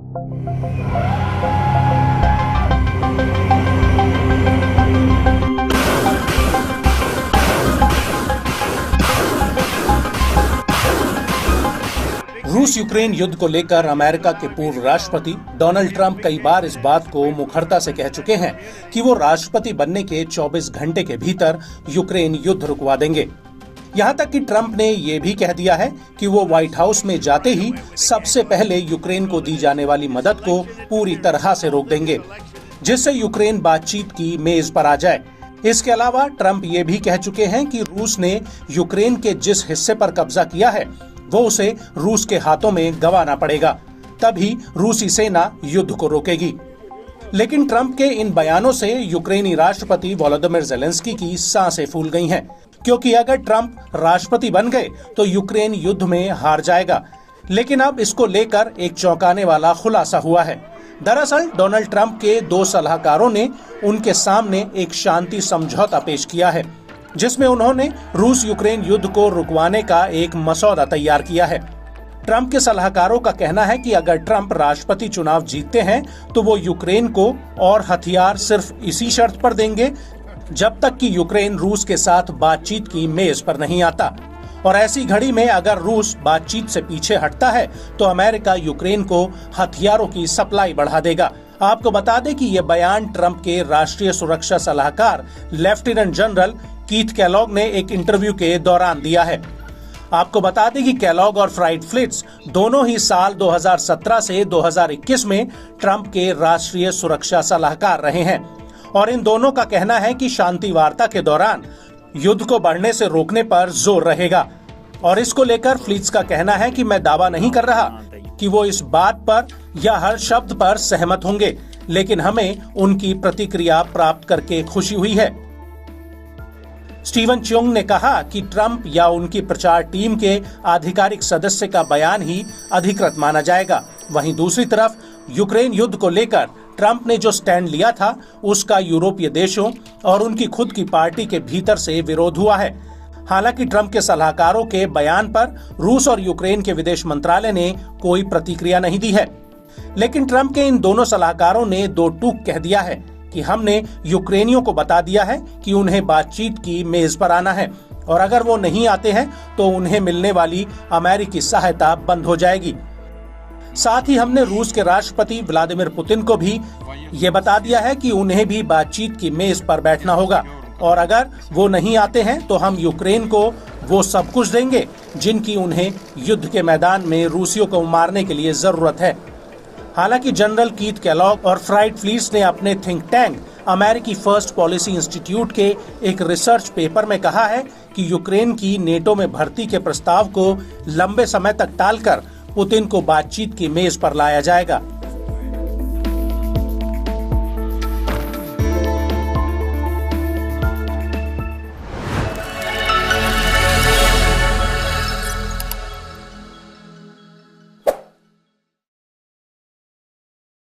रूस यूक्रेन युद्ध को लेकर अमेरिका के पूर्व राष्ट्रपति डोनाल्ड ट्रंप कई बार इस बात को मुखरता से कह चुके हैं कि वो राष्ट्रपति बनने के 24 घंटे के भीतर यूक्रेन युद्ध रुकवा देंगे। यहां तक कि ट्रंप ने ये भी कह दिया है कि वो व्हाइट हाउस में जाते ही सबसे पहले यूक्रेन को दी जाने वाली मदद को पूरी तरह से रोक देंगे, जिससे यूक्रेन बातचीत की मेज पर आ जाए। इसके अलावा ट्रंप ये भी कह चुके हैं कि रूस ने यूक्रेन के जिस हिस्से पर कब्जा किया है वो उसे रूस के हाथों में गंवाना पड़ेगा, तभी रूसी सेना युद्ध को रोकेगी। लेकिन ट्रंप के इन बयानों से यूक्रेनी राष्ट्रपति वोलोदिमीर ज़ेलेंस्की की सांसें फूल गई हैं, क्योंकि अगर ट्रंप राष्ट्रपति बन गए तो यूक्रेन युद्ध में हार जाएगा। लेकिन अब इसको लेकर एक चौंकाने वाला खुलासा हुआ है। दरअसल डोनाल्ड ट्रंप के 2 सलाहकारों ने उनके सामने एक शांति समझौता पेश किया है, जिसमें उन्होंने रूस यूक्रेन युद्ध को रुकवाने का एक मसौदा तैयार किया है। ट्रंप के सलाहकारों का कहना है कि अगर ट्रंप राष्ट्रपति चुनाव जीतते हैं तो वो यूक्रेन को और हथियार सिर्फ इसी शर्त पर देंगे जब तक कि यूक्रेन रूस के साथ बातचीत की मेज पर नहीं आता। और ऐसी घड़ी में अगर रूस बातचीत से पीछे हटता है तो अमेरिका यूक्रेन को हथियारों की सप्लाई बढ़ा देगा। आपको बता दें कि ये बयान ट्रंप के राष्ट्रीय सुरक्षा सलाहकार लेफ्टिनेंट जनरल कीथ केलॉग ने एक इंटरव्यू के दौरान दिया है। आपको बता दें कि केलॉग और फ्राइडफ्लिट्स दोनों ही साल 2017 से 2021 में ट्रंप के राष्ट्रीय सुरक्षा सलाहकार रहे हैं और इन दोनों का कहना है कि शांति वार्ता के दौरान युद्ध को बढ़ने से रोकने पर जोर रहेगा। और इसको लेकर फ्लिट्स का कहना है कि मैं दावा नहीं कर रहा कि वो इस बात पर या हर शब्द पर सहमत होंगे, लेकिन हमें उनकी प्रतिक्रिया प्राप्त करके खुशी हुई है। स्टीवन च्योंग ने कहा कि ट्रंप या उनकी प्रचार टीम के आधिकारिक सदस्य का बयान ही अधिकृत माना जाएगा। वहीं दूसरी तरफ यूक्रेन युद्ध को लेकर ट्रंप ने जो स्टैंड लिया था उसका यूरोपीय देशों और उनकी खुद की पार्टी के भीतर से विरोध हुआ है। हालांकि ट्रंप के सलाहकारों के बयान पर रूस और यूक्रेन के विदेश मंत्रालय ने कोई प्रतिक्रिया नहीं दी है, लेकिन ट्रंप के इन दोनों सलाहकारों ने 2 टूक कह दिया है कि हमने यूक्रेनियों को बता दिया है कि उन्हें बातचीत की मेज पर आना है और अगर वो नहीं आते हैं तो उन्हें मिलने वाली अमेरिकी सहायता बंद हो जाएगी। साथ ही हमने रूस के राष्ट्रपति व्लादिमीर पुतिन को भी ये बता दिया है कि उन्हें भी बातचीत की मेज पर बैठना होगा और अगर वो नहीं आते हैं तो हम यूक्रेन को वो सब कुछ देंगे जिनकी उन्हें युद्ध के मैदान में रूसियों को मारने के लिए जरूरत है। हालांकि जनरल कीथ केलॉग और फ्राइडफ्लिट्स ने अपने थिंक टैंक अमेरिकी फर्स्ट पॉलिसी इंस्टीट्यूट के एक रिसर्च पेपर में कहा है कि यूक्रेन की नेटो में भर्ती के प्रस्ताव को लंबे समय तक टालकर पुतिन को बातचीत की मेज पर लाया जाएगा।